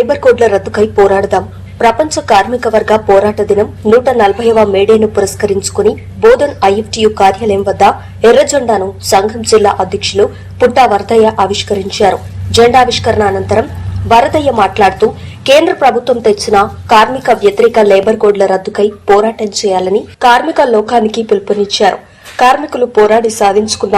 Labour కోడ్ల రద్దుకై పోరాడదాం. ప్రపంచ కార్మిక వర్గ పోరాట దినం 140వ మేడేను పురస్కరించుకుని బోధన్ ఐఎఫ్టీయూ కార్యాలయం వద్ద ఎర్ర జెండాను సంఘం జిల్లా అధ్యక్షులు పుట్టా వరదయ్య ఆవిష్కరించారు. జెండావిష్కరణ అనంతరం వరదయ్య మాట్లాడుతూ కేంద్ర ప్రభుత్వం తెచ్చిన కార్మిక వ్యతిరేక లేబర్ కోడ్ల రద్దుకై పోరాటం చేయాలని కార్మిక లోకానికి పిలుపునిచ్చారు. కార్మికులు పోరాడి సాధించుకున్న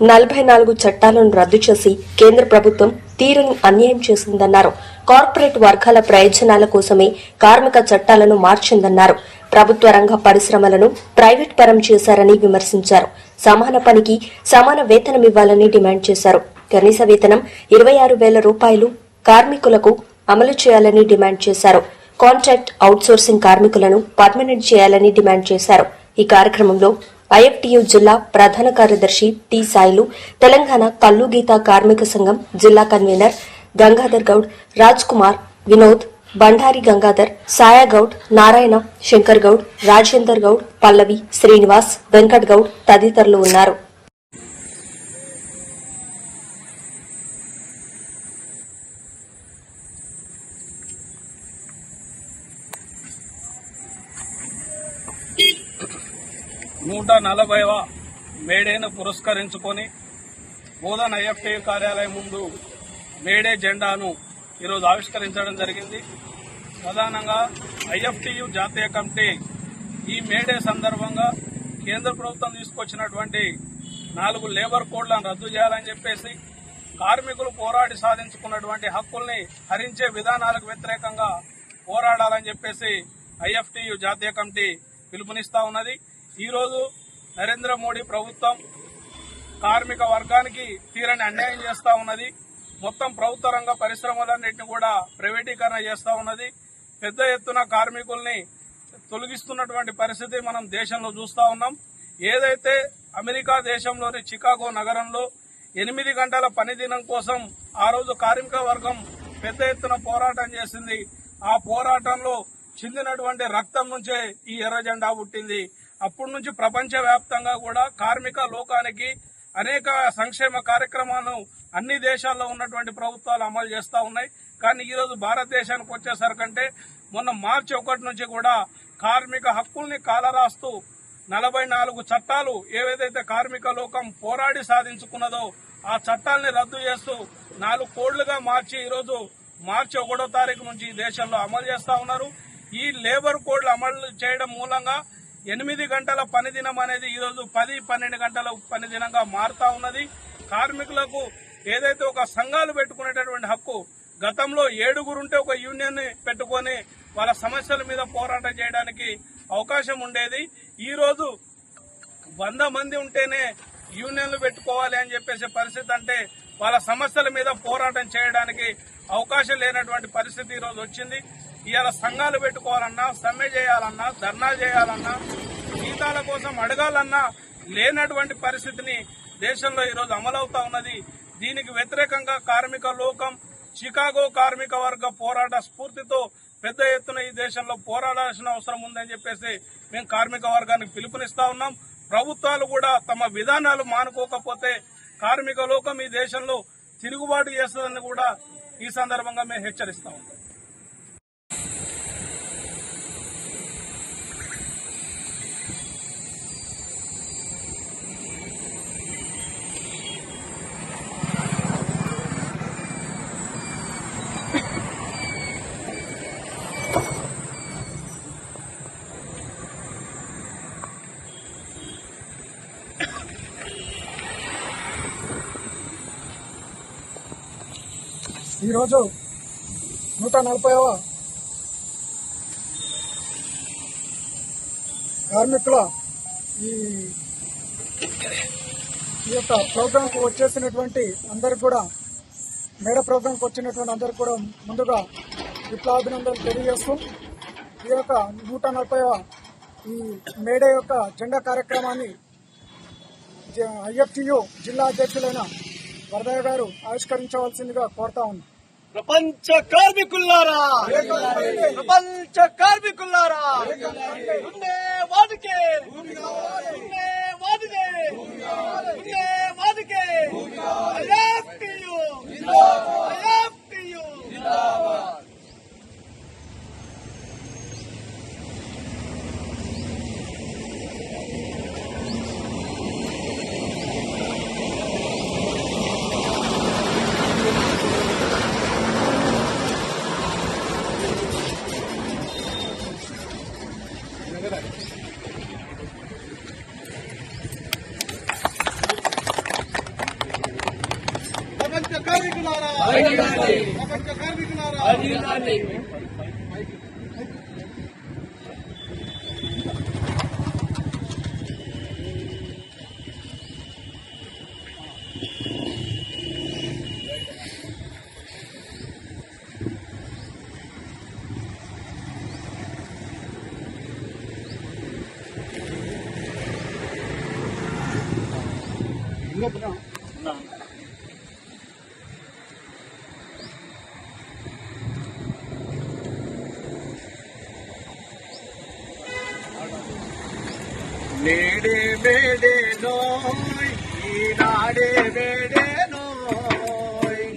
44 చట్టాలను రద్దు చేసి కేంద్ర ప్రభుత్వం తీరని అన్యాయం చేసిందన్నారు. కార్పొరేట్ వర్గాల ప్రయోజనాల కోసమే కార్మిక చట్టాలను మార్చిందన్నారు. ప్రభుత్వ రంగ పరిశ్రమలను ప్రైవేట్ పరం చేశారని విమర్శించారు. సమాన పనికి సమాన వేతనం ఇవ్వాలని డిమాండ్ చేశారు. కనీస వేతనం 26,000 రూపాయలు కార్మికులకు అమలు చేయాలని డిమాండ్ చేశారు. కాంట్రాక్ట్ అవుట్సోర్సింగ్ కార్మికులను పర్మనెంట్ చేయాలని డిమాండ్ చేశారు. ఈ కార్యక్రమంలో ఐఎఫ్టీయూ జిల్లా ప్రధాన కార్యదర్శి టి సాయిలు, తెలంగాణ కల్లు గీత కార్మిక సంఘం జిల్లా కన్వీనర్ గంగాధర్ గౌడ్, రాజ్ కుమార్, వినోద్, బండారి గంగాధర్, సాయాగౌడ్, నారాయణ, శంకర్ గౌడ్, రాజేందర్ గౌడ్, పల్లవి, శ్రీనివాస్, వెంకట్ గౌడ్ తదితరులు ఉన్నారు. నూట 40వ మేడేను పురస్కరించుకొని బోధన్ ఐఎఫ్టీయూ కార్యాలయం ముందు మేడే జెండాను ఈరోజు ఆవిష్కరించడం జరిగింది. ప్రధానంగా ఐఎఫ్టీయూ జాతీయ కమిటీ ఈ మేడే సందర్భంగా కేంద్ర ప్రభుత్వం తీసుకొచ్చినటువంటి 4 లేబర్ కోడ్లను రద్దు చేయాలని చెప్పేసి కార్మికులు పోరాడి సాధించుకున్నటువంటి హక్కుల్ని హరించే విధానాలకు వ్యతిరేకంగా పోరాడాలని చెప్పేసి ఐఎఫ్టీయూ జాతీయ కమిటీ పిలుపునిస్తా ఉన్నది. ఈరోజు నరేంద్ర మోడీ ప్రభుత్వం కార్మిక వర్గానికి తీరని అన్యాయం చేస్తా ఉన్నది. మొత్తం ప్రభుత్వ రంగ పరిశ్రమలన్నింటినీ కూడా ప్రైవేటీకరణ చేస్తా ఉన్నది. పెద్ద ఎత్తున కార్మికుల్ని తొలగిస్తున్నటువంటి పరిస్థితి మనం దేశంలో చూస్తా ఉన్నాం. ఏదైతే అమెరికా దేశంలోని చికాగో నగరంలో 8 గంటల పని దినం కోసం ఆ రోజు కార్మిక వర్గం పెద్ద ఎత్తున పోరాటం చేసింది. ఆ పోరాటంలో చిందినటువంటి రక్తం నుంచే ఈ ఎర్ర జెండా పుట్టింది. అప్పటి నుంచి ప్రపంచ వ్యాప్తంగా కూడా కార్మిక లోకానికి అనేక సంక్షేమ కార్యక్రమాలను అన్ని దేశాల్లో ఉన్నటువంటి ప్రభుత్వాలు అమలు చేస్తా ఉన్నాయి. కానీ ఈరోజు భారతదేశానికి వచ్చేసరికంటే మొన్న మార్చి 1 నుంచి కూడా కార్మిక హక్కుల్ని కాలరాస్తూ 44 చట్టాలు ఏవేదైతే కార్మిక లోకం పోరాడి సాధించుకున్నదో ఆ చట్టాలని రద్దు చేస్తూ 4 కోడ్లుగా మార్చి ఈరోజు మార్చి 1వ తారీఖు నుంచి ఈ దేశంలో అమలు చేస్తా ఉన్నారు. ఈ లేబర్ కోడ్లు అమలు చేయడం మూలంగా 8 గంటల పని దినం అనేది ఈరోజు 10-12 గంటల పని దినంగా మారుతా ఉన్నది. కార్మికులకు ఏదైతే ఒక సంఘాలు పెట్టుకునేటటువంటి హక్కు గతంలో 7 ఉంటే ఒక యూనియన్ పెట్టుకుని వాళ్ళ సమస్యల మీద పోరాటం చేయడానికి అవకాశం ఉండేది. ఈ రోజు 100 మంది ఉంటేనే యూనియన్లు పెట్టుకోవాలి అని చెప్పేసే పరిస్థితి, అంటే వాళ్ళ సమస్యల మీద పోరాటం చేయడానికి అవకాశం లేనటువంటి పరిస్థితి ఈ రోజు వచ్చింది. ఇవాళ సంఘాలు పెట్టుకోవాలన్నా, సమ్మె చేయాలన్నా, ధర్నా చేయాలన్నా, జీతాల కోసం అడగాలన్నా లేనటువంటి పరిస్థితిని దేశంలో ఈరోజు అమలవుతా ఉన్నది. దీనికి వ్యతిరేకంగా కార్మిక లోకం చికాగో కార్మిక వర్గ పోరాట స్ఫూర్తితో పెద్ద ఎత్తున ఈ దేశంలో పోరాడాల్సిన అవసరం ఉందని చెప్పేసి మేము కార్మిక వర్గానికి పిలుపునిస్తా ఉన్నాం. ప్రభుత్వాలు కూడా తమ విధానాలు మానుకోకపోతే కార్మిక లోకం ఈ దేశంలో తిరుగుబాటు చేస్తుందని కూడా ఈ సందర్భంగా మేము హెచ్చరిస్తా ఉన్నాం. ఈరోజు 140వ కార్మికుల ఈ యొక్క ప్రోగ్రాంకు వచ్చేసినటువంటి అందరికి కూడా, మేడ ప్రోగ్రాంకు వచ్చినటువంటి అందరికి కూడా ముందుగా విప్లవాభినందనలు తెలియజేస్తూ ఈ యొక్క 140వ ఈ మేడే యొక్క జెండా కార్యక్రమాన్ని ఐఎఫ్టీయూ జిల్లా అధ్యక్షులైన వరదయ్య గారు ఆవిష్కరించవలసిందిగా కోరుతా ఉన్నాం. ప్రపంచ కార్మికులారా, ప్రపంచ కార్మికులారా, ఉండే వాటికే, ఉండే వాటికే, ఉండే వాటికే ఐఎఫ్టీయూ, ఐఎఫ్టీయూ. ప్రపంచ కార్మికులారా, ప్రపంచ కార్మికులారా, నేడే మేడేనోయ్ ఈనాడే మేడేనోయ్,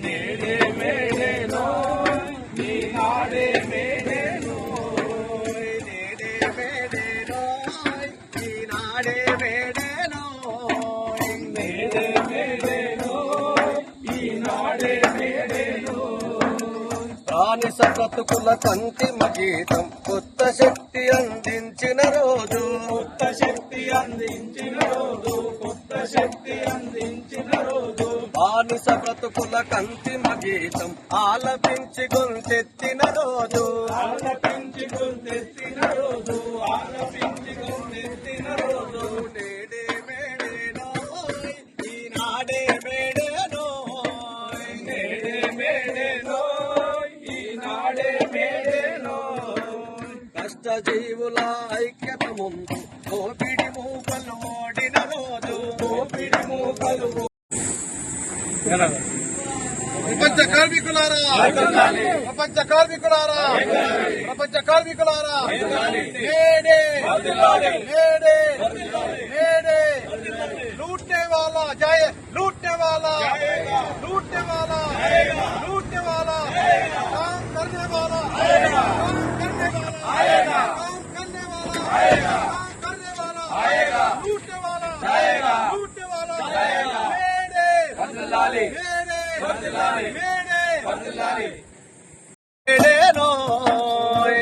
నేడే మేడేనోయ్ ఈనాడే మేడేనోయ్, నేడే మేడేనోయ్ ఈనాడే మేడేనోయ్, నేడే మేడేనోయ్ ఈనాడే మేడేనోయ్. బానిస బ్రతుకుల కంతిమ గీతం కొత్త శక్తి అందించిన రోజు, కొత్త శక్తి అందించిన రోజు, కొత్త శక్తి అందించిన రోజు. బానిస బ్రతుకుల కంతిమ గీతం ఆలపించి గొంతెత్తిన రోజు, ఆలపించి గొంతెత్తిన రోజు, ఆలపించి గొంతెత్తిన రోజు. నేడే మేడేనోయ్ ఈనాడే మేడేనోయ్, నేడే మేడేనోయ్ ఈనాడే మేడేనోయ్. కష్టజీవుల ఐక్యత ముందు దోపిడి మూకలు ఓడిన రోజు, దోపిడి మూకలు. ప్రపంచ కార్మికులారా, ప్రపంచ కార్మికులారా, ప్రపంచ కార్మికులారా, నేడే నేడే నేడే लूटने वाला जाए, लूटने वाला लूटने वाला लूटने वाला, काम करने वाला काम करने वाला काम करने वाला काम करने वाला लूटने वाला लूटने वाला. मेरे మేడేనోయ్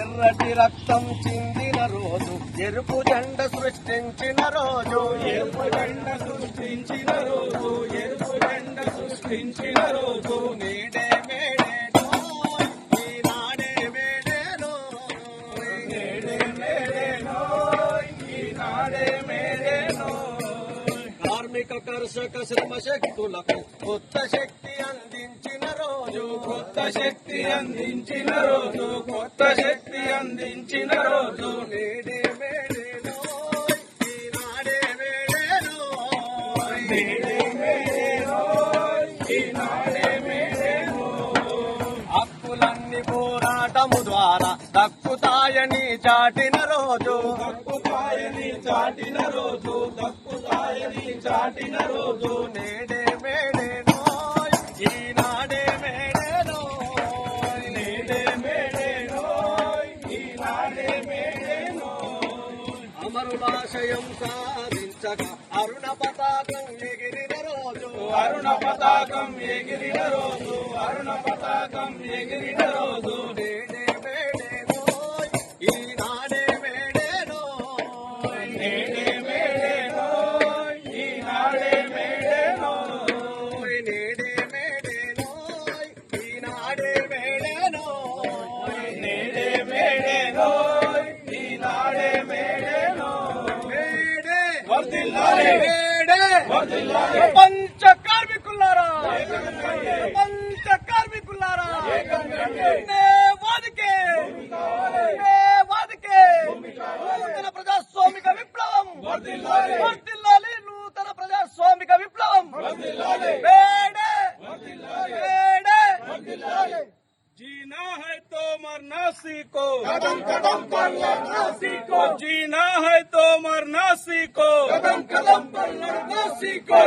ఎర్రటి రక్తం చిందిన రోజు, ఎరుపు జెండ సృష్టించిన రోజు, ఎరుపు జెండ సృష్టించిన రోజు, ఎరుపు జెండ సృష్టించిన రోజు. నేడే మేడేనోయ్ ఈనాడే మేడేనోయ్, నేడే మేడేనోయ్ ఈనాడే మేడేనోయ్. కార్మిక కర్షక శ్రమ శక్తులకు కొత్త శక్తి అందించిన రోజు, కొత్త శక్తి అందించిన రోజు, కొత్త శక్తి అందించిన రోజు. నేడే మేడేనోయ్ ఈనాడే మేడేనోయ్, నేడే మేడేనోయ్ ఈనాడే మేడేనోయ్. హక్కులన్నీ పోరాటము ద్వారా దక్కుతాయని చాటిన రోజు, దక్కుతాయని చాటిన రోజు, దక్కుతాయని చాటిన రోజు. నేడే మేడేనోయ్ ఈనాడే మేడేనోయ్, నేడే మేడేనోయ్ ఈనాడే మేడేనోయ్. అమరులాశయం సాధించగా అరుణ పతాకం ఎగిరిన రోజు, అరుణ పతాకం ఎగిరిన రోజు, అరుణ పతాకం ఎగిరిన రోజు. నేడే మేడేనోయ్ ఈనాడే మేడేనోయ్, నేడే మేడేనోయ్ ఈనాడే మేడేనోయ్, నేడే మేడేనోయ్ ఈనాడే మేడేనోయ్, నేడే మేడేనోయ్ ఈనాడే మేడేనోయ్. మేడే వర్ధిల్లాలి, మేడే వర్ధిల్లాలి. ప్రపంచ కార్మికులారా, ప్రపంచ కార్మికులారా, వాదికే వాదికే నూతన ప్రజాస్వామిక విప్లవం వర్ధిల్లాలి, వర్ధిల్లాలి. నూతన ప్రజాస్వామిక విప్లవం వర్ధిల్లాలి, మేడే మేడే వర్ధిల్లాలి. जीना है तो मरना सीखो, कदम कदम पर लड़ना सीखो. जीना है तो मरना सीखो, कदम कदम पर लड़ना सीखो.